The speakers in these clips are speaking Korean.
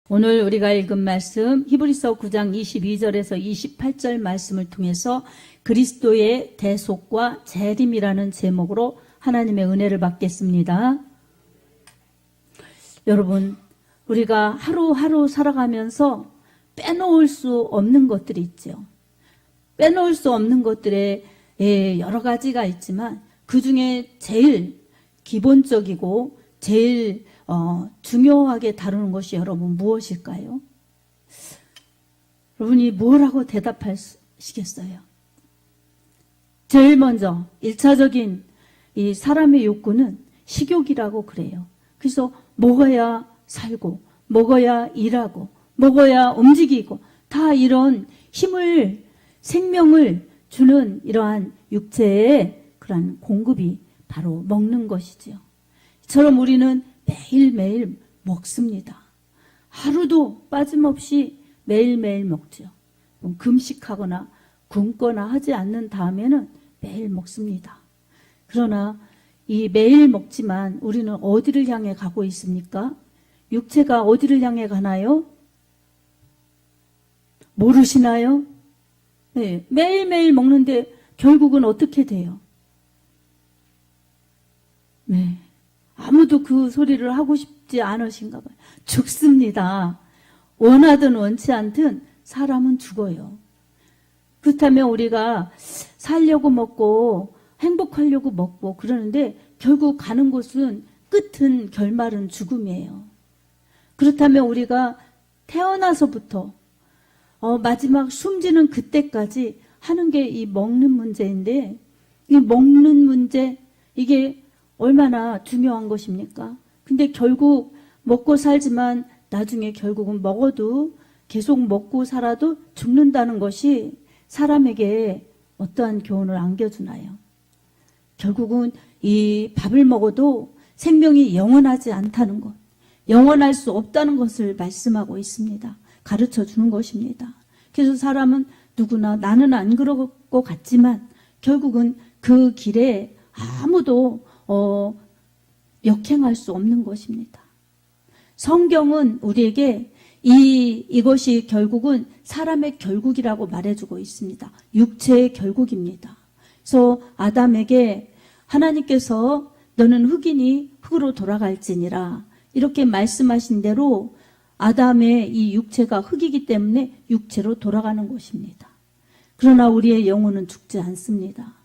오늘 우리가 읽은 말씀 히브리서 9장 22절에서 28절 말씀을 통해서 그리스도의 대속과 재림이라는 제목으로 하나님의 은혜를 받겠습니다. 여러분, 우리가 하루하루 살아가면서 빼놓을 수 없는 것들이 있죠. 빼놓을 수 없는 것들에 여러 가지가 있지만 그 중에 제일 기본적이고 제일 중요하게 다루는 것이 여러분 무엇일까요? 여러분이 뭐라고 대답하시겠어요? 제일 먼저 1차적인 이 사람의 욕구는 식욕이라고 그래요. 그래서 먹어야 살고 먹어야 일하고 먹어야 움직이고 다 이런 힘을 생명을 주는 이러한 육체의 그러한 공급이 바로 먹는 것이지요. 이처럼 우리는 매일매일 먹습니다. 하루도 빠짐없이 매일매일 먹죠. 금식하거나 굶거나 하지 않는 다음에는 매일 먹습니다. 그러나 이 매일 먹지만 우리는 어디를 향해 가고 있습니까? 육체가 어디를 향해 가나요? 모르시나요? 네, 매일매일 먹는데 결국은 어떻게 돼요? 네. 아무도 그 소리를 하고 싶지 않으신가 봐요. 죽습니다. 원하든 원치 않든 사람은 죽어요. 그렇다면 우리가 살려고 먹고 행복하려고 먹고 그러는데 결국 가는 곳은 끝은 결말은 죽음이에요. 그렇다면 우리가 태어나서부터 마지막 숨지는 그때까지 하는 게 이 먹는 문제인데 이 먹는 문제 이게 얼마나 중요한 것입니까? 근데 결국 먹고 살지만 나중에 결국은 먹어도 계속 먹고 살아도 죽는다는 것이 사람에게 어떠한 교훈을 안겨주나요? 결국은 이 밥을 먹어도 생명이 영원하지 않다는 것, 영원할 수 없다는 것을 말씀하고 있습니다. 가르쳐 주는 것입니다. 그래서 사람은 누구나 나는 안 그럴 것 같지만 결국은 그 길에 아무도 역행할 수 없는 것입니다. 성경은 우리에게 이것이 결국은 사람의 결국이라고 말해주고 있습니다. 육체의 결국입니다. 그래서 아담에게 하나님께서 너는 흙이니 흙으로 돌아갈지니라 이렇게 말씀하신 대로 아담의 이 육체가 흙이기 때문에 육체로 돌아가는 것입니다. 그러나 우리의 영혼은 죽지 않습니다.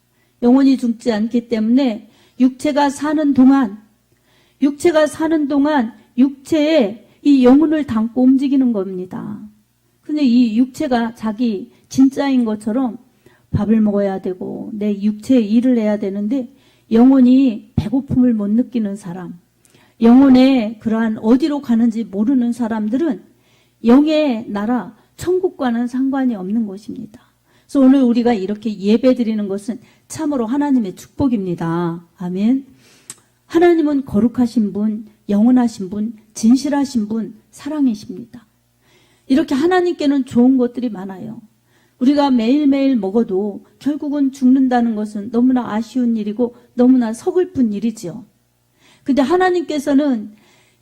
영혼이 죽지 않기 때문에 육체가 사는 동안 육체에 이 영혼을 담고 움직이는 겁니다. 근데 이 육체가 자기 진짜인 것처럼 밥을 먹어야 되고 내 육체의 일을 해야 되는데 영혼이 배고픔을 못 느끼는 사람, 영혼의 그러한 어디로 가는지 모르는 사람들은 영의 나라 천국과는 상관이 없는 것입니다. 그래서 오늘 우리가 이렇게 예배 드리는 것은 참으로 하나님의 축복입니다. 아멘. 하나님은 거룩하신 분, 영원하신 분, 진실하신 분, 사랑이십니다. 이렇게 하나님께는 좋은 것들이 많아요. 우리가 매일매일 먹어도 결국은 죽는다는 것은 너무나 아쉬운 일이고 너무나 서글픈 일이지요. 근데 하나님께서는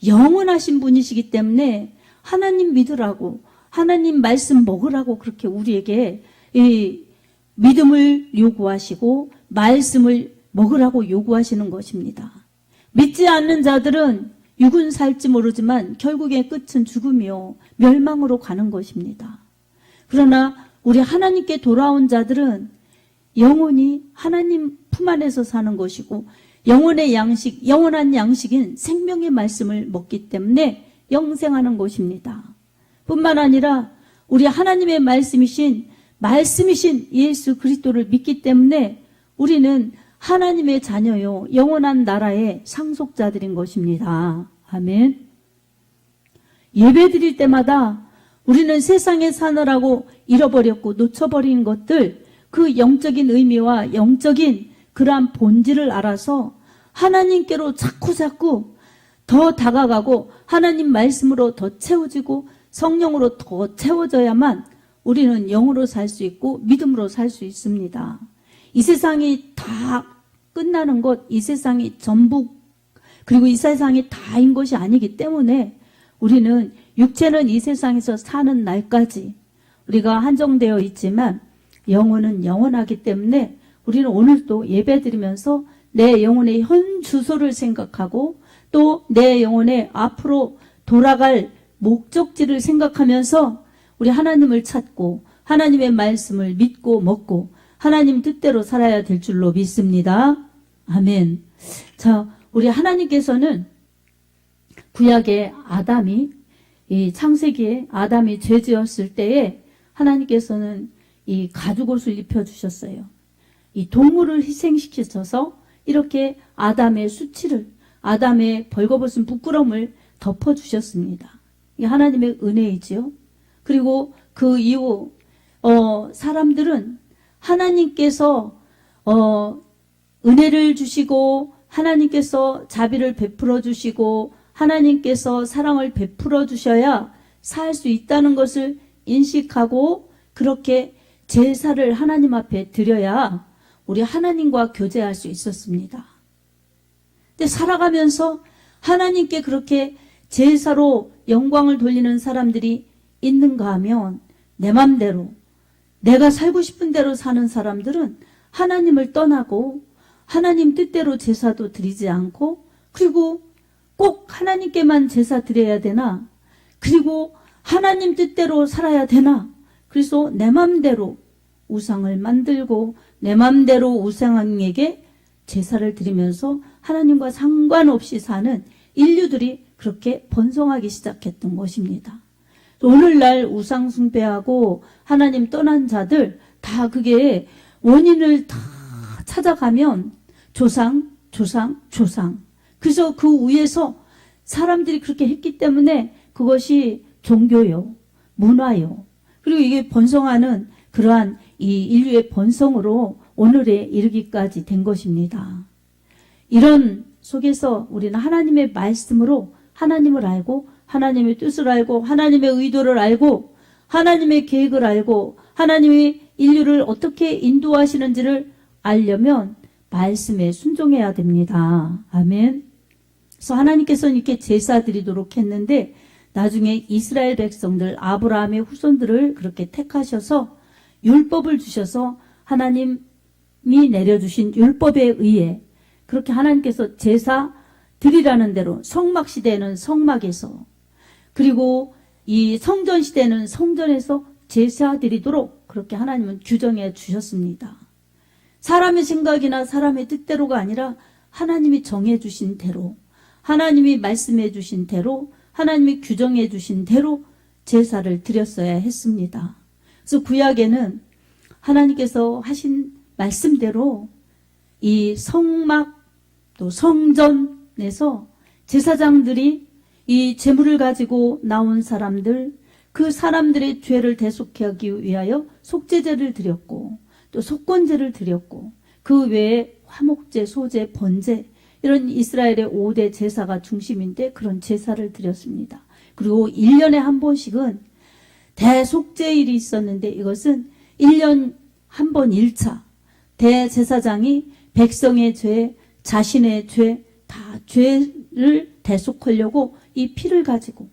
영원하신 분이시기 때문에 하나님 믿으라고, 하나님 말씀 먹으라고 그렇게 우리에게 이 믿음을 요구하시고 말씀을 먹으라고 요구하시는 것입니다. 믿지 않는 자들은 육은 살지 모르지만 결국의 끝은 죽음이요 멸망으로 가는 것입니다. 그러나 우리 하나님께 돌아온 자들은 영원히 하나님 품 안에서 사는 것이고 영혼의 양식, 영원한 양식인 생명의 말씀을 먹기 때문에 영생하는 것입니다. 뿐만 아니라 우리 하나님의 말씀이신 예수 그리스도를 믿기 때문에 우리는 하나님의 자녀요 영원한 나라의 상속자들인 것입니다. 아멘. 예배 드릴 때마다 우리는 세상에 사느라고 잃어버렸고 놓쳐버린 것들, 그 영적인 의미와 영적인 그러한 본질을 알아서 하나님께로 자꾸 더 다가가고 하나님 말씀으로 더 채워지고 성령으로 더 채워져야만 우리는 영으로 살 수 있고 믿음으로 살 수 있습니다. 이 세상이 다 끝나는 것, 이 세상이 전부, 그리고 이 세상이 다인 것이 아니기 때문에 우리는 육체는 이 세상에서 사는 날까지 우리가 한정되어 있지만 영혼은 영원하기 때문에 우리는 오늘도 예배드리면서 내 영혼의 현 주소를 생각하고 또 내 영혼의 앞으로 돌아갈 목적지를 생각하면서 우리 하나님을 찾고 하나님의 말씀을 믿고 먹고 하나님 뜻대로 살아야 될 줄로 믿습니다. 아멘. 자, 우리 하나님께서는 구약의 아담이 이 창세기에 아담이 죄 지었을 때에 하나님께서는 이 가죽옷을 입혀주셨어요. 이 동물을 희생시키셔서 이렇게 아담의 수치를, 아담의 벌거벗은 부끄러움을 덮어주셨습니다. 이게 하나님의 은혜이지요. 그리고 그 이후 사람들은 하나님께서 은혜를 주시고 하나님께서 자비를 베풀어 주시고 하나님께서 사랑을 베풀어 주셔야 살 수 있다는 것을 인식하고 그렇게 제사를 하나님 앞에 드려야 우리 하나님과 교제할 수 있었습니다. 근데 살아가면서 하나님께 그렇게 제사로 영광을 돌리는 사람들이 있는가 하면 내 맘대로 내가 살고 싶은 대로 사는 사람들은 하나님을 떠나고 하나님 뜻대로 제사도 드리지 않고 그리고 꼭 하나님께만 제사 드려야 되나? 그리고 하나님 뜻대로 살아야 되나? 그래서 내 맘대로 우상을 만들고 내 맘대로 우상에게 제사를 드리면서 하나님과 상관없이 사는 인류들이 그렇게 번성하기 시작했던 것입니다. 오늘날 우상 숭배하고 하나님 떠난 자들 다 그게 원인을 다 찾아가면 조상. 그래서 그 위에서 사람들이 그렇게 했기 때문에 그것이 종교요, 문화요. 그리고 이게 번성하는 그러한 이 인류의 번성으로 오늘에 이르기까지 된 것입니다. 이런 속에서 우리는 하나님의 말씀으로 하나님을 알고 하나님의 뜻을 알고 하나님의 의도를 알고 하나님의 계획을 알고 하나님이 인류를 어떻게 인도하시는지를 알려면 말씀에 순종해야 됩니다. 아멘. 그래서 하나님께서는 이렇게 제사 드리도록 했는데 나중에 이스라엘 백성들 아브라함의 후손들을 그렇게 택하셔서 율법을 주셔서 하나님이 내려주신 율법에 의해 그렇게 하나님께서 제사 드리라는 대로 성막 시대에는 성막에서 그리고 이 성전 시대는 성전에서 제사 드리도록 그렇게 하나님은 규정해 주셨습니다. 사람의 생각이나 사람의 뜻대로가 아니라 하나님이 정해 주신 대로 하나님이 말씀해 주신 대로 하나님이 규정해 주신 대로 제사를 드렸어야 했습니다. 그래서 구약에는 하나님께서 하신 말씀대로 이 성막 또 성전에서 제사장들이 이 제물을 가지고 나온 사람들 그 사람들의 죄를 대속하기 위하여 속죄제를 드렸고 또 속건제를 드렸고 그 외에 화목제, 소제, 번제 이런 이스라엘의 5대 제사가 중심인데 그런 제사를 드렸습니다. 그리고 1년에 한 번씩은 대속죄일이 있었는데 이것은 1년 한 번 1차 대제사장이 백성의 죄, 자신의 죄, 다 죄를 대속하려고 이 피를 가지고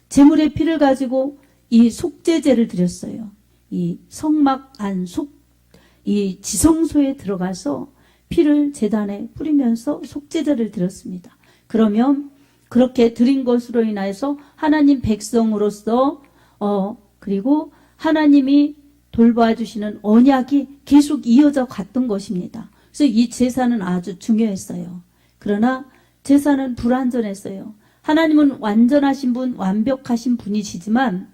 제물의 피를 가지고 이 속죄제를 드렸어요. 이 성막 안 이 지성소에 들어가서 피를 제단에 뿌리면서 속죄제를 드렸습니다. 그러면 그렇게 드린 것으로 인하여서 하나님 백성으로서 그리고 하나님이 돌봐주시는 언약이 계속 이어져 갔던 것입니다. 그래서 이 제사는 아주 중요했어요. 그러나 제사는 불완전했어요. 하나님은 완전하신 분, 완벽하신 분이시지만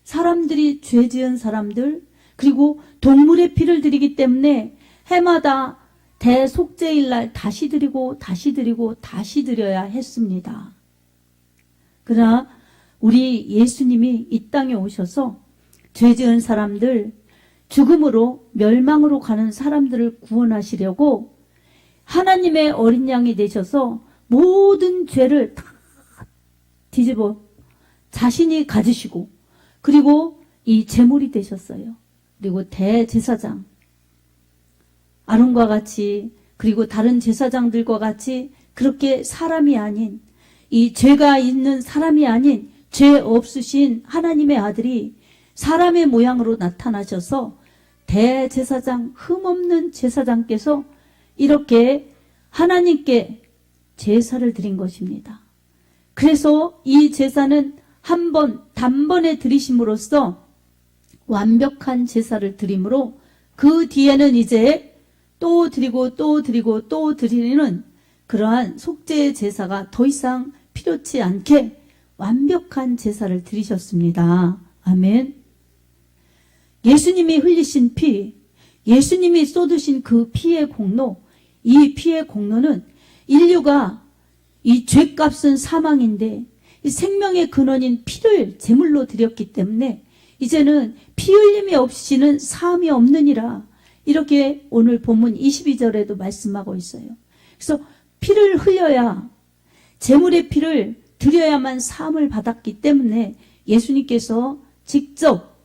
사람들이 죄 지은 사람들 그리고 동물의 피를 드리기 때문에 해마다 대속죄일날 다시 드리고 다시 드리고 다시 드려야 했습니다. 그러나 우리 예수님이 이 땅에 오셔서 죄 지은 사람들 죽음으로 멸망으로 가는 사람들을 구원하시려고 하나님의 어린 양이 되셔서 모든 죄를 다 뒤집어 자신이 가지시고 그리고 이 제물이 되셨어요. 그리고 대제사장 아론과 같이 그리고 다른 제사장들과 같이 그렇게 사람이 아닌 이 죄가 있는 사람이 아닌 죄 없으신 하나님의 아들이 사람의 모양으로 나타나셔서 대제사장, 흠없는 제사장께서 이렇게 하나님께 제사를 드린 것입니다. 그래서 이 제사는 한 번, 단번에 드리심으로써 완벽한 제사를 드림으로 그 뒤에는 이제 또 드리고 또 드리고 또 드리는 그러한 속죄의 제사가 더 이상 필요치 않게 완벽한 제사를 드리셨습니다. 아멘. 예수님이 흘리신 피, 예수님이 쏟으신 그 피의 공로, 이 피의 공로는 인류가 이 죄값은 사망인데 이 생명의 근원인 피를 제물로 드렸기 때문에 이제는 피 흘림이 없이는 사함이 없느니라. 이렇게 오늘 본문 22절에도 말씀하고 있어요. 그래서 피를 흘려야, 제물의 피를 드려야만 사함을 받았기 때문에 예수님께서 직접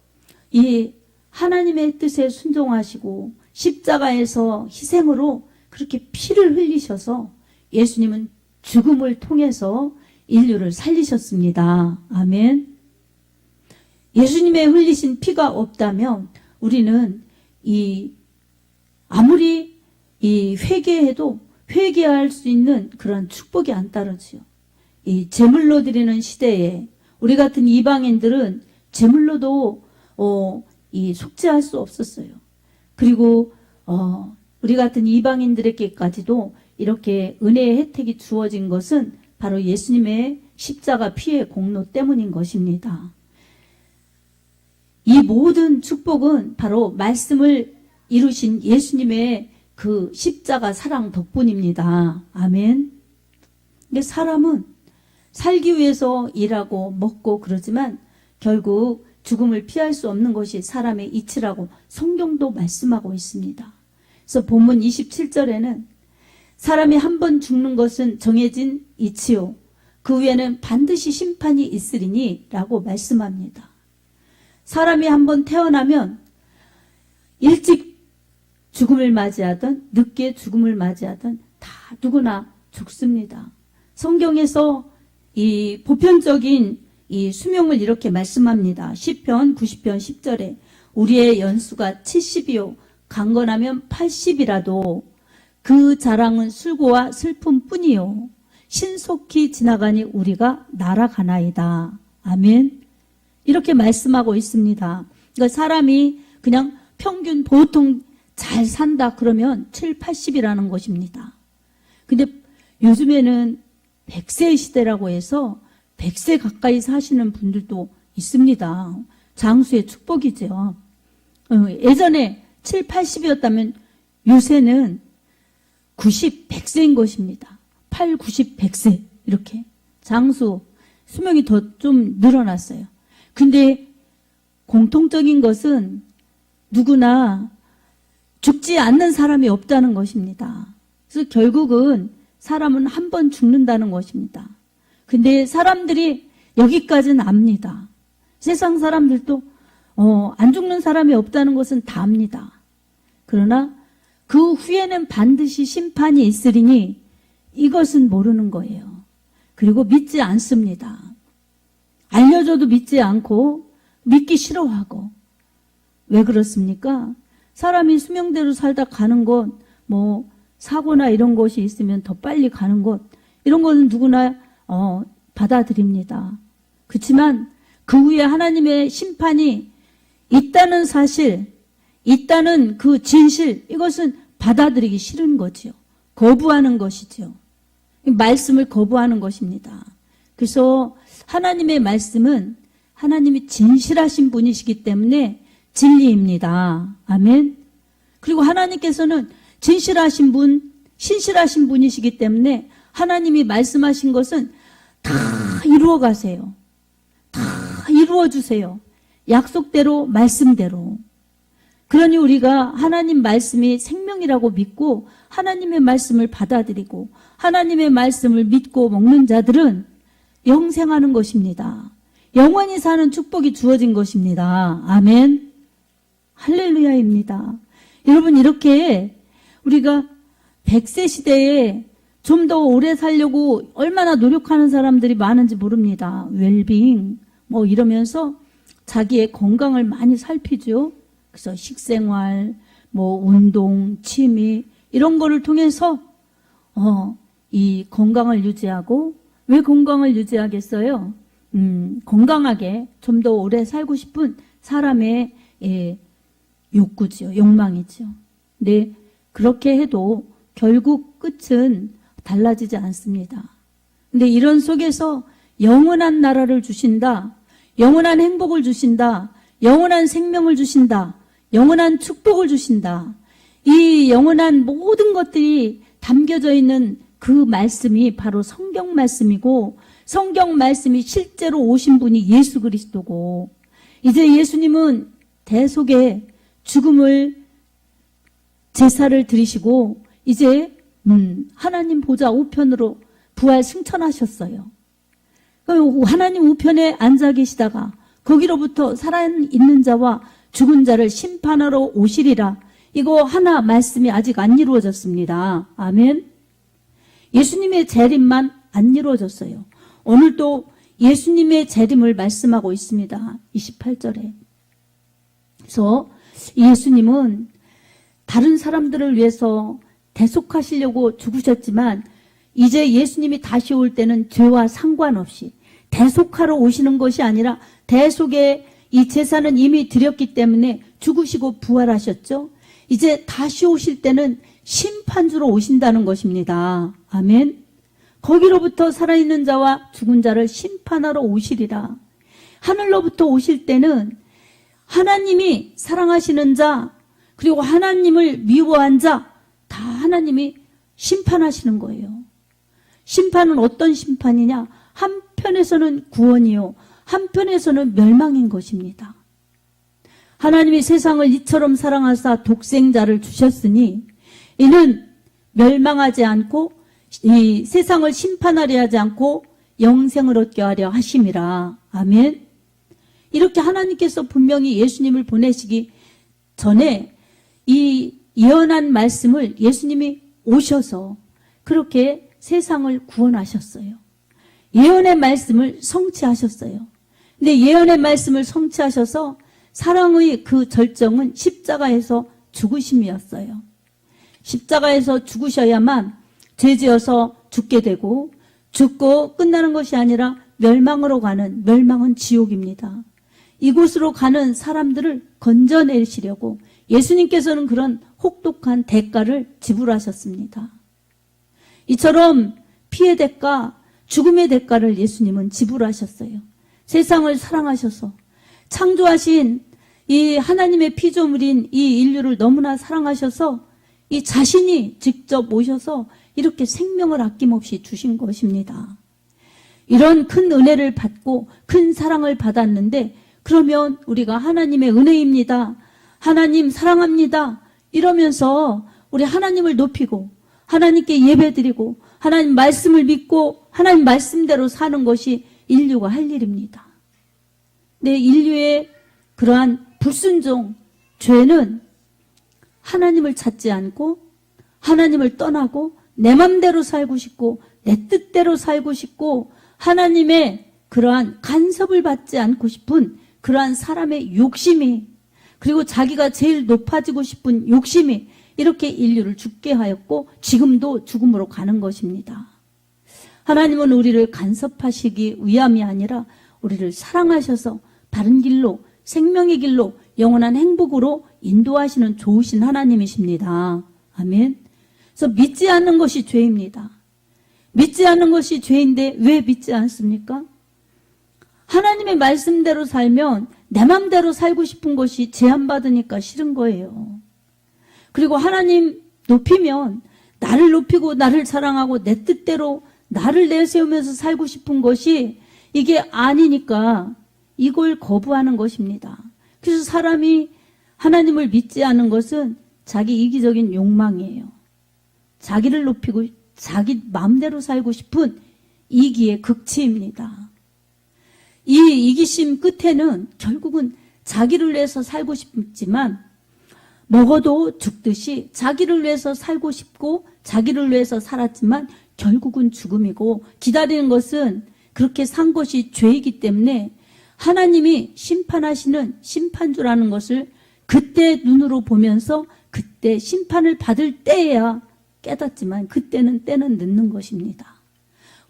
이 하나님의 뜻에 순종하시고 십자가에서 희생으로 그렇게 피를 흘리셔서 예수님은 죽음을 통해서 인류를 살리셨습니다. 아멘. 예수님의 흘리신 피가 없다면 우리는 아무리 회개해도 회개할 수 있는 그런 축복이 안 따르지요. 이 제물로 드리는 시대에 우리 같은 이방인들은 제물로도 속죄할 수 없었어요. 그리고 우리 같은 이방인들에게까지도 이렇게 은혜의 혜택이 주어진 것은 바로 예수님의 십자가 피의 공로 때문인 것입니다. 이 모든 축복은 바로 말씀을 이루신 예수님의 그 십자가 사랑 덕분입니다. 아멘. 근데 사람은 살기 위해서 일하고 먹고 그러지만 결국 죽음을 피할 수 없는 것이 사람의 이치라고 성경도 말씀하고 있습니다. 그래서 본문 27절에는 사람이 한 번 죽는 것은 정해진 이치요 그 후에는 반드시 심판이 있으리니 라고 말씀합니다. 사람이 한 번 태어나면 일찍 죽음을 맞이하든 늦게 죽음을 맞이하든 다 누구나 죽습니다. 성경에서 이 보편적인 이 수명을 이렇게 말씀합니다. 시편 90편 10절에 우리의 연수가 70이요 강건하면 80이라도 그 자랑은 술고와 슬픔뿐이요 신속히 지나가니 우리가 날아가나이다. 아멘. 이렇게 말씀하고 있습니다. 그러니까 사람이 그냥 평균 보통 잘 산다 그러면 7, 80이라는 것입니다. 근데 요즘에는 100세 시대라고 해서 100세 가까이 사시는 분들도 있습니다. 장수의 축복이죠. 예전에 7, 80이었다면 요새는 90, 100세인 것입니다. 8, 90, 100세 이렇게 장수 수명이 더 좀 늘어났어요. 근데 공통적인 것은 누구나 죽지 않는 사람이 없다는 것입니다. 그래서 결국은 사람은 한 번 죽는다는 것입니다. 근데 사람들이 여기까지는 압니다. 세상 사람들도 안 죽는 사람이 없다는 것은 다 압니다. 그러나 그 후에는 반드시 심판이 있으리니 이것은 모르는 거예요. 그리고 믿지 않습니다. 알려줘도 믿지 않고 믿기 싫어하고. 왜 그렇습니까? 사람이 수명대로 살다 가는 것, 사고나 이런 것이 있으면 더 빨리 가는 것, 이런 것은 누구나 받아들입니다. 그렇지만 그 후에 하나님의 심판이 있다는 사실, 있다는 그 진실, 이것은 받아들이기 싫은 거지요. 거부하는 것이죠. 말씀을 거부하는 것입니다. 그래서 하나님의 말씀은 하나님이 진실하신 분이시기 때문에 진리입니다. 아멘. 그리고 하나님께서는 진실하신 분, 신실하신 분이시기 때문에 하나님이 말씀하신 것은 다 이루어 가세요. 다 이루어 주세요. 약속대로, 말씀대로. 그러니 우리가 하나님 말씀이 생명이라고 믿고 하나님의 말씀을 받아들이고 하나님의 말씀을 믿고 먹는 자들은 영생하는 것입니다. 영원히 사는 축복이 주어진 것입니다. 아멘. 할렐루야입니다. 여러분, 이렇게 우리가 100세 시대에 좀 더 오래 살려고 얼마나 노력하는 사람들이 많은지 모릅니다. 웰빙 뭐 이러면서 자기의 건강을 많이 살피죠. 그래서 식생활, 뭐 운동, 취미 이런 거를 통해서 이 건강을 유지하고, 왜 건강을 유지하겠어요? 건강하게 좀 더 오래 살고 싶은 사람의 욕구지요, 욕망이죠. 근데 그렇게 해도 결국 끝은 달라지지 않습니다. 근데 이런 속에서 영원한 나라를 주신다, 영원한 행복을 주신다, 영원한 생명을 주신다, 영원한 축복을 주신다. 이 영원한 모든 것들이 담겨져 있는 그 말씀이 바로 성경 말씀이고, 성경 말씀이 실제로 오신 분이 예수 그리스도고, 이제 예수님은 대속의 죽음을 제사를 드리시고 이제 하나님 보좌 우편으로 부활 승천하셨어요. 그럼 하나님 우편에 앉아 계시다가 거기로부터 살아있는 자와 죽은 자를 심판하러 오시리라. 이거 하나 말씀이 아직 안 이루어졌습니다. 아멘. 예수님의 재림만 안 이루어졌어요. 오늘도 예수님의 재림을 말씀하고 있습니다. 28절에. 그래서 예수님은 다른 사람들을 위해서 대속하시려고 죽으셨지만 이제 예수님이 다시 올 때는 죄와 상관없이 대속하러 오시는 것이 아니라, 대속의 이 제사는 이미 드렸기 때문에 죽으시고 부활하셨죠. 이제 다시 오실 때는 심판주로 오신다는 것입니다. 아멘. 거기로부터 살아있는 자와 죽은 자를 심판하러 오시리라. 하늘로부터 오실 때는 하나님이 사랑하시는 자, 그리고 하나님을 미워한 자 다 하나님이 심판하시는 거예요. 심판은 어떤 심판이냐? 한편에서는 구원이요, 한편에서는 멸망인 것입니다. 하나님이 세상을 이처럼 사랑하사 독생자를 주셨으니 이는 멸망하지 않고 이 세상을 심판하려 하지 않고 영생을 얻게 하려 하심이라. 아멘. 이렇게 하나님께서 분명히 예수님을 보내시기 전에 이 예언한 말씀을 예수님이 오셔서 그렇게 세상을 구원하셨어요. 예언의 말씀을 성취하셨어요. 근데 예언의 말씀을 성취하셔서 사랑의 그 절정은 십자가에서 죽으심이었어요. 십자가에서 죽으셔야만 죄지어서 죽게 되고, 죽고 끝나는 것이 아니라 멸망으로 가는, 멸망은 지옥입니다. 이곳으로 가는 사람들을 건져내시려고 예수님께서는 그런 혹독한 대가를 지불하셨습니다. 이처럼 피의 대가, 죽음의 대가를 예수님은 지불하셨어요. 세상을 사랑하셔서 창조하신 이 하나님의 피조물인 이 인류를 너무나 사랑하셔서 이 자신이 직접 오셔서 이렇게 생명을 아낌없이 주신 것입니다. 이런 큰 은혜를 받고 큰 사랑을 받았는데, 그러면 우리가 하나님의 은혜입니다, 하나님 사랑합니다 이러면서 우리 하나님을 높이고 하나님께 예배드리고 하나님 말씀을 믿고 하나님 말씀대로 사는 것이 인류가 할 일입니다. 근데 인류의 그러한 불순종, 죄는 하나님을 찾지 않고 하나님을 떠나고 내 맘대로 살고 싶고 내 뜻대로 살고 싶고 하나님의 그러한 간섭을 받지 않고 싶은 그러한 사람의 욕심이, 그리고 자기가 제일 높아지고 싶은 욕심이 이렇게 인류를 죽게 하였고 지금도 죽음으로 가는 것입니다. 하나님은 우리를 간섭하시기 위함이 아니라 우리를 사랑하셔서 바른 길로, 생명의 길로, 영원한 행복으로 인도하시는 좋으신 하나님이십니다. 아멘. 그래서 믿지 않는 것이 죄입니다. 믿지 않는 것이 죄인데 왜 믿지 않습니까? 하나님의 말씀대로 살면 내 맘대로 살고 싶은 것이 제한받으니까 싫은 거예요. 그리고 하나님 높이면 나를 높이고 나를 사랑하고 내 뜻대로 나를 내세우면서 살고 싶은 것이 이게 아니니까 이걸 거부하는 것입니다. 그래서 사람이 하나님을 믿지 않는 것은 자기 이기적인 욕망이에요. 자기를 높이고 자기 마음대로 살고 싶은 이기의 극치입니다. 이 이기심 끝에는 결국은 자기를 위해서 살고 싶지만 먹어도 죽듯이 자기를 위해서 살고 싶고 자기를 위해서 살았지만 결국은 죽음이고 기다리는 것은 그렇게 산 것이 죄이기 때문에 하나님이 심판하시는 심판주라는 것을 그때 눈으로 보면서 그때 심판을 받을 때에야 깨닫지만 그때는 때는 늦는 것입니다.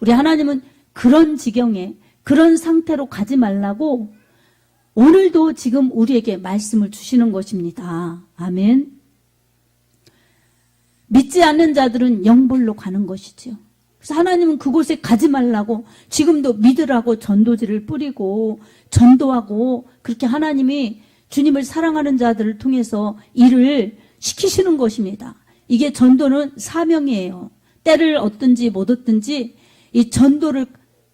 우리 하나님은 그런 지경에 그런 상태로 가지 말라고 오늘도 지금 우리에게 말씀을 주시는 것입니다. 아멘. 믿지 않는 자들은 영벌로 가는 것이죠. 그래서 하나님은 그곳에 가지 말라고 지금도 믿으라고 전도지를 뿌리고 전도하고 그렇게 하나님이 주님을 사랑하는 자들을 통해서 일을 시키시는 것입니다. 이게 전도는 사명이에요. 때를 얻든지 못 얻든지 이 전도를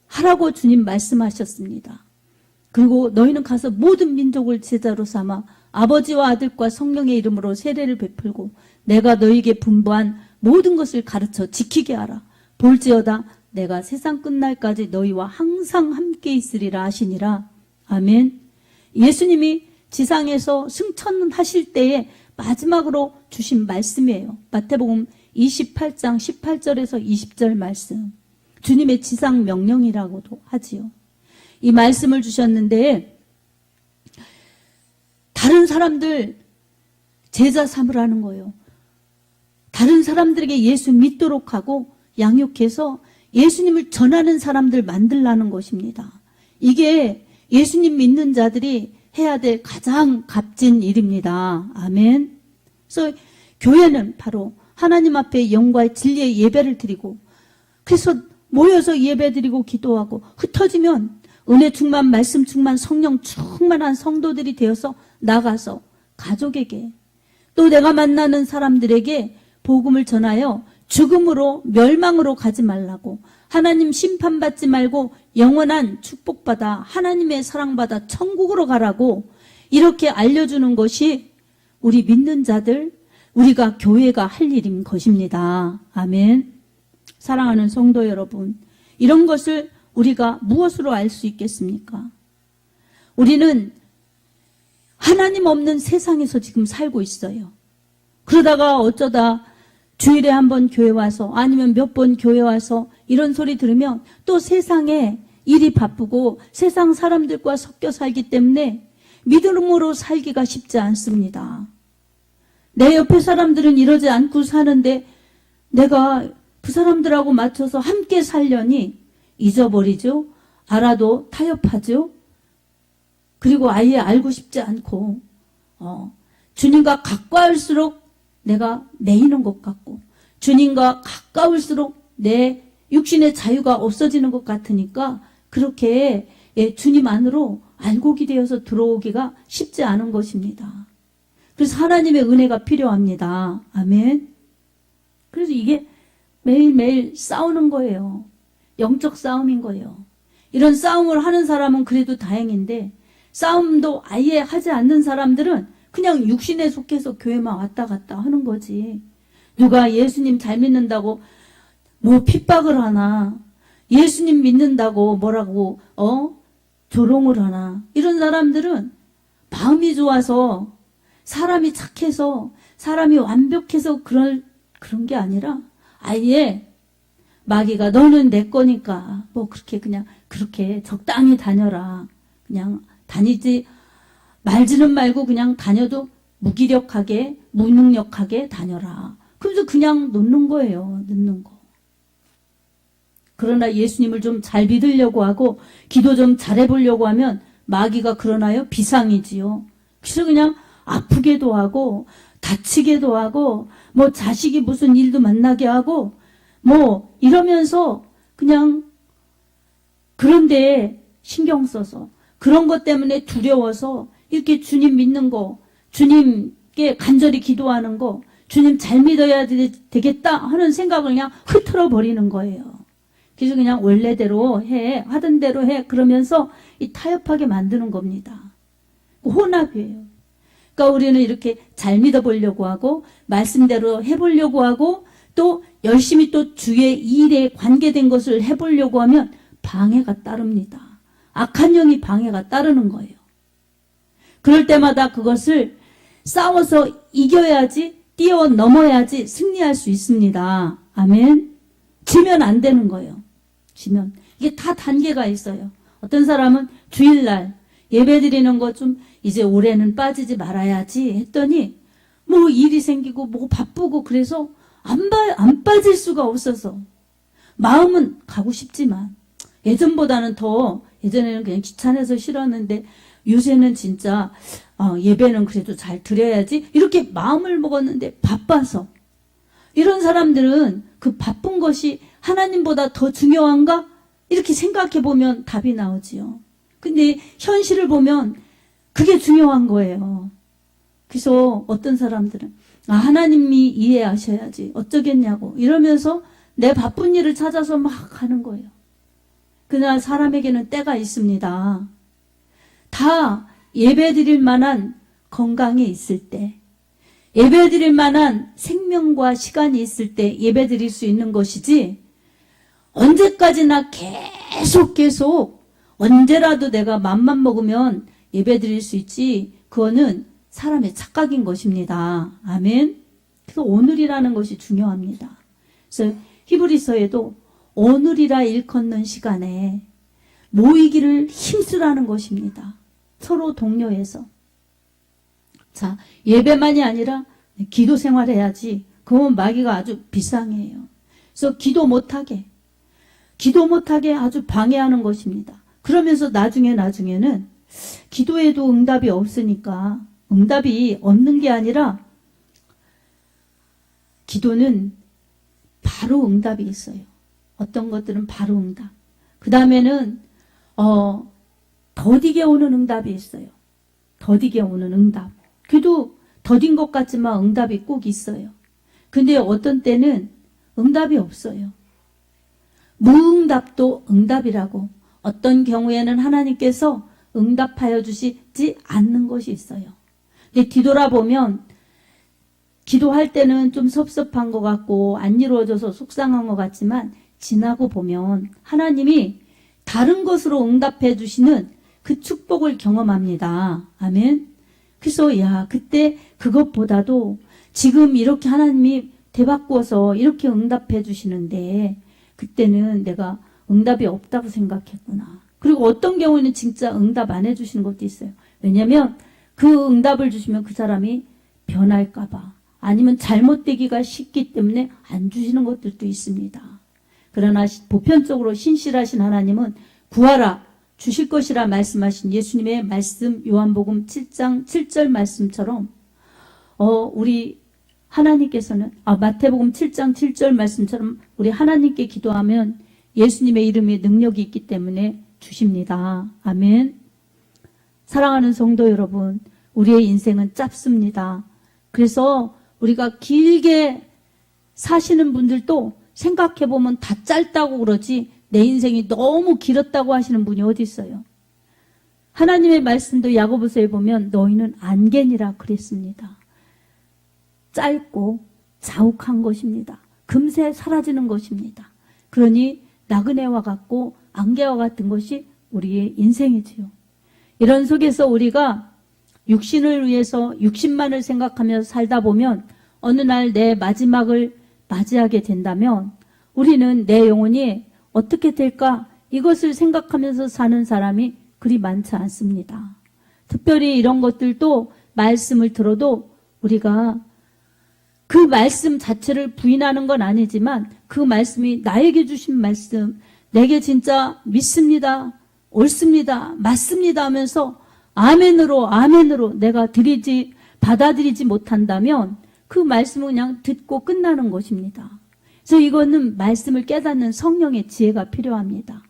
하라고 주님 말씀하셨습니다. 그리고 너희는 가서 모든 민족을 제자로 삼아 아버지와 아들과 성령의 이름으로 세례를 베풀고 내가 너희에게 분부한 모든 것을 가르쳐 지키게 하라. 볼지어다 내가 세상 끝날까지 너희와 항상 함께 있으리라 하시니라. 아멘. 예수님이 지상에서 승천하실 때에 마지막으로 주신 말씀이에요. 마태복음 28장 18절에서 20절 말씀. 주님의 지상 명령이라고도 하지요. 이 말씀을 주셨는데 다른 사람들 제자 삼으라는 거예요. 다른 사람들에게 예수 믿도록 하고 양육해서 예수님을 전하는 사람들 만들라는 것입니다. 이게 예수님 믿는 자들이 해야 될 가장 값진 일입니다. 아멘. 그래서 교회는 바로 하나님 앞에 영과의 진리의 예배를 드리고 그래서 모여서 예배 드리고 기도하고 흩어지면 은혜 충만 말씀 충만 성령 충만한 성도들이 되어서 나가서 가족에게 또 내가 만나는 사람들에게 복음을 전하여 죽음으로 멸망으로 가지 말라고 하나님 심판받지 말고 영원한 축복받아 하나님의 사랑받아 천국으로 가라고 이렇게 알려주는 것이 우리 믿는 자들 우리가 교회가 할 일인 것입니다. 아멘. 사랑하는 성도 여러분, 이런 것을 우리가 무엇으로 알 수 있겠습니까? 우리는 하나님 없는 세상에서 지금 살고 있어요. 그러다가 어쩌다 주일에 한 번 교회 와서 아니면 몇 번 교회 와서 이런 소리 들으면 또 세상에 일이 바쁘고 세상 사람들과 섞여 살기 때문에 믿음으로 살기가 쉽지 않습니다. 내 옆에 사람들은 이러지 않고 사는데 내가 그 사람들하고 맞춰서 함께 살려니 잊어버리죠. 알아도 타협하죠. 그리고 아예 알고 싶지 않고 주님과 가까울수록 내가 매이는 것 같고 주님과 가까울수록 내 육신의 자유가 없어지는 것 같으니까 그렇게 주님 안으로 알곡이 되어서 들어오기가 쉽지 않은 것입니다. 그래서 하나님의 은혜가 필요합니다. 아멘. 그래서 이게 매일매일 싸우는 거예요. 영적 싸움인 거예요. 이런 싸움을 하는 사람은 그래도 다행인데 싸움도 아예 하지 않는 사람들은 그냥 육신에 속해서 교회만 왔다 갔다 하는 거지. 누가 예수님 잘 믿는다고 뭐 핍박을 하나, 예수님 믿는다고 뭐라고 조롱을 하나. 이런 사람들은 마음이 좋아서 사람이 착해서 사람이 완벽해서 그런 게 아니라 아예 마귀가 너는 내 거니까 뭐 그렇게 그냥 그렇게 적당히 다녀라. 그냥 다니지 말지는 말고 그냥 다녀도 무기력하게 무능력하게 다녀라. 그래서 그냥 놓는 거예요. 놓는 거. 그러나 예수님을 좀 잘 믿으려고 하고 기도 좀 잘해보려고 하면 마귀가 그러나요? 비상이지요. 그래서 그냥 아프게도 하고 다치게도 하고 뭐 자식이 무슨 일도 만나게 하고 뭐 이러면서 그냥 그런데 신경 써서 그런 것 때문에 두려워서 이렇게 주님 믿는 거, 주님께 간절히 기도하는 거, 주님 잘 믿어야 되겠다 하는 생각을 그냥 흐트러 버리는 거예요. 그래서 그냥 원래대로 해, 하던 대로 해 그러면서 이 타협하게 만드는 겁니다. 혼합이에요. 그러니까 우리는 이렇게 잘 믿어보려고 하고 말씀대로 해보려고 하고 또 열심히 또 주의 일에 관계된 것을 해보려고 하면 방해가 따릅니다. 악한 영이 방해가 따르는 거예요. 그럴 때마다 그것을 싸워서 이겨야지 뛰어넘어야지 승리할 수 있습니다. 아멘. 지면 안 되는 거예요. 지면. 이게 다 단계가 있어요. 어떤 사람은 주일날 예배 드리는 거 좀 이제 올해는 빠지지 말아야지 했더니 뭐 일이 생기고 뭐 바쁘고 그래서 안 빠질 수가 없어서 마음은 가고 싶지만 예전보다는 더 예전에는 그냥 귀찮아서 싫었는데 요새는 진짜 예배는 그래도 잘 드려야지 이렇게 마음을 먹었는데 바빠서 이런 사람들은 그 바쁜 것이 하나님보다 더 중요한가? 이렇게 생각해 보면 답이 나오지요. 근데 현실을 보면 그게 중요한 거예요. 그래서 어떤 사람들은 하나님이 이해하셔야지 어쩌겠냐고 이러면서 내 바쁜 일을 찾아서 막 하는 거예요. 그러나 사람에게는 때가 있습니다. 다 예배 드릴 만한 건강이 있을 때, 예배 드릴 만한 생명과 시간이 있을 때 예배 드릴 수 있는 것이지 언제까지나 계속 언제라도 내가 맘만 먹으면 예배 드릴 수 있지 그거는 사람의 착각인 것입니다. 아멘. 그래서 오늘이라는 것이 중요합니다. 그래서 히브리서에도 오늘이라 일컫는 시간에 모이기를 힘쓰라는 것입니다. 서로 독려해서. 자, 예배만이 아니라 기도 생활해야지. 그건 마귀가 아주 비상해요. 그래서 기도 못하게 아주 방해하는 것입니다. 그러면서 나중에는 기도에도 응답이 없으니까 응답이 없는 게 아니라 기도는 바로 응답이 있어요. 어떤 것들은 바로 응답. 그 다음에는 더디게 오는 응답이 있어요. 더디게 오는 응답. 그래도 더딘 것 같지만 응답이 꼭 있어요. 근데 어떤 때는 응답이 없어요. 무응답도 응답이라고. 어떤 경우에는 하나님께서 응답하여 주시지 않는 것이 있어요. 근데 뒤돌아보면 기도할 때는 좀 섭섭한 것 같고 안 이루어져서 속상한 것 같지만 지나고 보면 하나님이 다른 것으로 응답해 주시는 그 축복을 경험합니다. 아멘. 그래서 그때 그것보다도 지금 이렇게 하나님이 대바꾸어서 이렇게 응답해 주시는데 그때는 내가 응답이 없다고 생각했구나. 그리고 어떤 경우에는 진짜 응답 안 해주시는 것도 있어요. 왜냐하면 그 응답을 주시면 그 사람이 변할까 봐 아니면 잘못되기가 쉽기 때문에 안 주시는 것들도 있습니다. 그러나 보편적으로 신실하신 하나님은 구하라 주실 것이라 말씀하신 예수님의 말씀 요한복음 7장 7절 말씀처럼 우리 하나님께서는 마태복음 7장 7절 말씀처럼 우리 하나님께 기도하면 예수님의 이름에 능력이 있기 때문에 주십니다. 아멘. 사랑하는 성도 여러분, 우리의 인생은 짧습니다. 그래서 우리가 길게 사시는 분들도 생각해보면 다 짧다고 그러지 내 인생이 너무 길었다고 하시는 분이 어디 있어요? 하나님의 말씀도 야고보서에 보면 너희는 안개니라 그랬습니다. 짧고 자욱한 것입니다. 금세 사라지는 것입니다. 그러니 나그네와 같고 안개와 같은 것이 우리의 인생이지요. 이런 속에서 우리가 육신을 위해서 육신만을 생각하며 살다 보면 어느 날 내 마지막을 맞이하게 된다면 우리는 내 영혼이 어떻게 될까 이것을 생각하면서 사는 사람이 그리 많지 않습니다. 특별히 이런 것들도 말씀을 들어도 우리가 그 말씀 자체를 부인하는 건 아니지만 그 말씀이 나에게 주신 말씀 내게 진짜 믿습니다. 옳습니다. 맞습니다 하면서 아멘으로 내가 받아들이지 못한다면 그 말씀은 그냥 듣고 끝나는 것입니다. 그래서 이거는 말씀을 깨닫는 성령의 지혜가 필요합니다.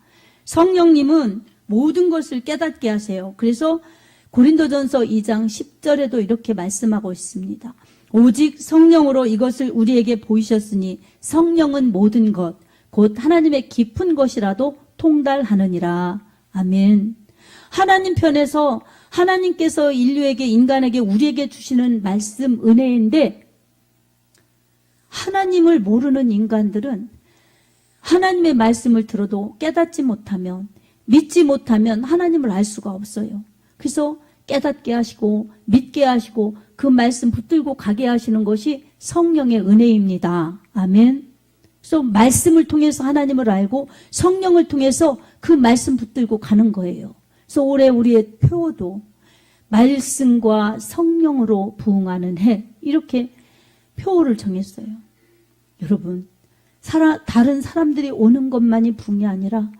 성령님은 모든 것을 깨닫게 하세요. 그래서 고린도전서 2장 10절에도 이렇게 말씀하고 있습니다. 오직 성령으로 이것을 우리에게 보이셨으니 성령은 모든 것, 곧 하나님의 깊은 것이라도 통달하느니라. 아멘. 하나님 편에서 하나님께서 인간에게 우리에게 주시는 말씀 은혜인데 하나님을 모르는 인간들은 하나님의 말씀을 들어도 깨닫지 못하면 믿지 못하면 하나님을 알 수가 없어요. 그래서 깨닫게 하시고 믿게 하시고 그 말씀 붙들고 가게 하시는 것이 성령의 은혜입니다. 아멘. 그래서 말씀을 통해서 하나님을 알고 성령을 통해서 그 말씀 붙들고 가는 거예요. 그래서 올해 우리의 표어도 말씀과 성령으로 부응하는 해, 이렇게 표어를 정했어요. 여러분, 다른 사람들이 오는 것만이 부응이 아니라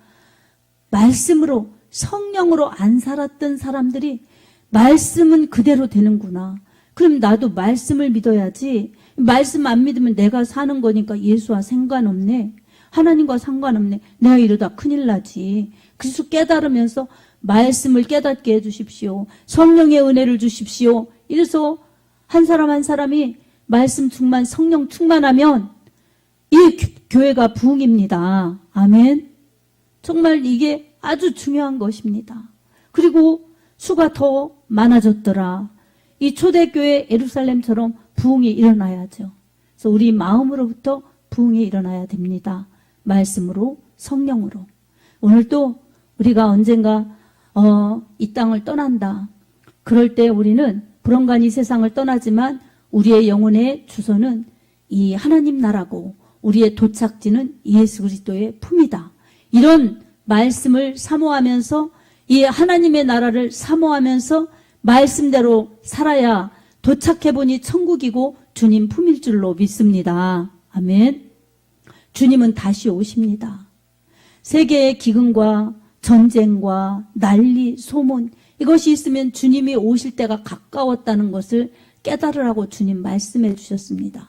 말씀으로, 성령으로 안 살았던 사람들이 말씀은 그대로 되는구나. 그럼 나도 말씀을 믿어야지. 말씀 안 믿으면 내가 사는 거니까 예수와 상관없네. 하나님과 상관없네. 내가 이러다 큰일 나지. 그래서 깨달으면서 말씀을 깨닫게 해주십시오. 성령의 은혜를 주십시오. 이래서 한 사람 한 사람이 말씀 충만, 성령 충만하면 이 교회가 부흥입니다. 아멘. 정말 이게 아주 중요한 것입니다. 그리고 수가 더 많아졌더라. 이 초대교회 예루살렘처럼 부흥이 일어나야죠. 그래서 우리 마음으로부터 부흥이 일어나야 됩니다. 말씀으로, 성령으로. 오늘 또 우리가 언젠가 이 땅을 떠난다. 그럴 때 우리는 불언간 이 세상을 떠나지만 우리의 영혼의 주소는 이 하나님 나라고 우리의 도착지는 예수 그리스도의 품이다. 이런 말씀을 사모하면서 이 하나님의 나라를 사모하면서 말씀대로 살아야 도착해보니 천국이고 주님 품일 줄로 믿습니다. 아멘. 주님은 다시 오십니다. 세계의 기근과 전쟁과 난리, 소문, 이것이 있으면 주님이 오실 때가 가까웠다는 것을 깨달으라고 주님 말씀해 주셨습니다.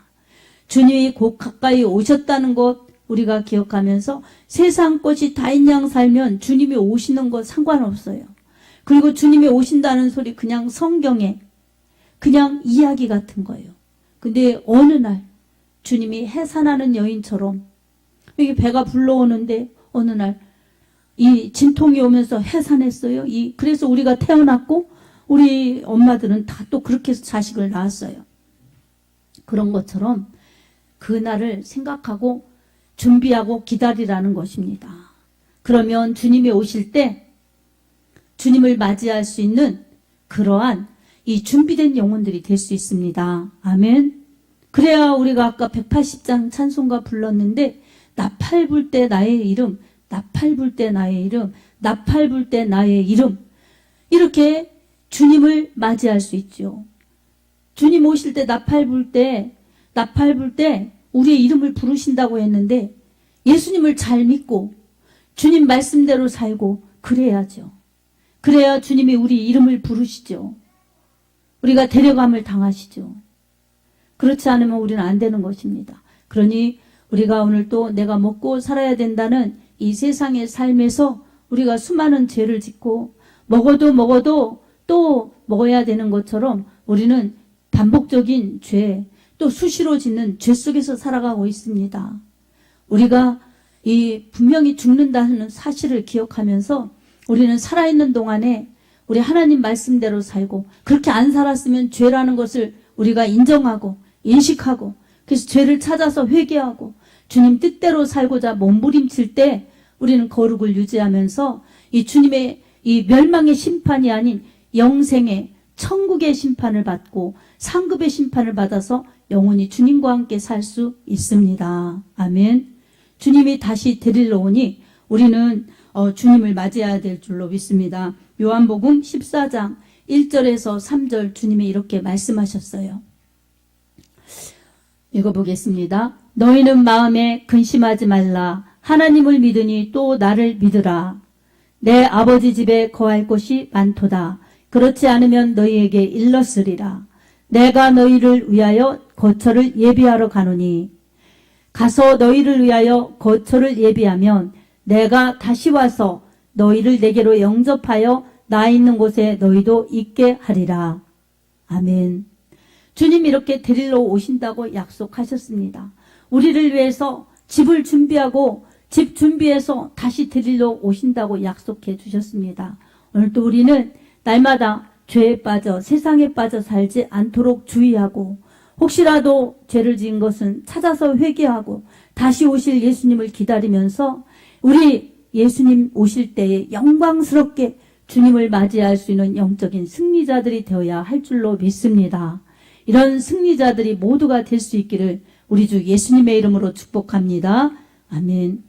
주님이 곧 가까이 오셨다는 것 우리가 기억하면서 세상 것이 다인양 살면 주님이 오시는 것 상관없어요. 그리고 주님이 오신다는 소리 그냥 성경에 그냥 이야기 같은 거예요. 근데 어느 날 주님이 해산하는 여인처럼 여기 배가 불러오는데 어느 날 이 진통이 오면서 해산했어요. 그래서 우리가 태어났고 우리 엄마들은 다 또 그렇게 해서 자식을 낳았어요. 그런 것처럼 그날을 생각하고 준비하고 기다리라는 것입니다. 그러면 주님이 오실 때 주님을 맞이할 수 있는 그러한 이 준비된 영혼들이 될 수 있습니다. 아멘. 그래야 우리가 아까 180장 찬송가 불렀는데 나팔 불 때 나의 이름, 나팔 불 때 나의 이름, 나팔 불 때 나의 이름, 이렇게 주님을 맞이할 수 있죠. 주님 오실 때 나팔 불 때 우리의 이름을 부르신다고 했는데 예수님을 잘 믿고 주님 말씀대로 살고 그래야죠. 그래야 주님이 우리 이름을 부르시죠. 우리가 데려감을 당하시죠. 그렇지 않으면 우리는 안 되는 것입니다. 그러니 우리가 오늘 또 내가 먹고 살아야 된다는 이 세상의 삶에서 우리가 수많은 죄를 짓고 먹어도 또 먹어야 되는 것처럼 우리는 반복적인 죄, 또 수시로 짓는 죄 속에서 살아가고 있습니다. 우리가 분명히 죽는다는 사실을 기억하면서 우리는 살아있는 동안에 우리 하나님 말씀대로 살고 그렇게 안 살았으면 죄라는 것을 우리가 인정하고 인식하고 그래서 죄를 찾아서 회개하고 주님 뜻대로 살고자 몸부림칠 때 우리는 거룩을 유지하면서 이 주님의 이 멸망의 심판이 아닌 영생의 천국의 심판을 받고 상급의 심판을 받아서 영원히 주님과 함께 살 수 있습니다. 아멘. 주님이 다시 데리러 오니 우리는 주님을 맞이해야 될 줄로 믿습니다. 요한복음 14장 1절에서 3절 주님이 이렇게 말씀하셨어요. 읽어보겠습니다. 너희는 마음에 근심하지 말라. 하나님을 믿으니 또 나를 믿으라. 내 아버지 집에 거할 곳이 많도다. 그렇지 않으면 너희에게 일렀으리라. 내가 너희를 위하여 거처를 예비하러 가노니 가서 너희를 위하여 거처를 예비하면 내가 다시 와서 너희를 내게로 영접하여 나 있는 곳에 너희도 있게 하리라. 아멘. 주님 이렇게 데리러 오신다고 약속하셨습니다. 우리를 위해서 집을 준비하고 집 준비해서 다시 데리러 오신다고 약속해 주셨습니다. 오늘도 우리는 날마다 죄에 빠져 세상에 빠져 살지 않도록 주의하고 혹시라도 죄를 지은 것은 찾아서 회개하고 다시 오실 예수님을 기다리면서 우리 예수님 오실 때에 영광스럽게 주님을 맞이할 수 있는 영적인 승리자들이 되어야 할 줄로 믿습니다. 이런 승리자들이 모두가 될 수 있기를 우리 주 예수님의 이름으로 축복합니다. 아멘.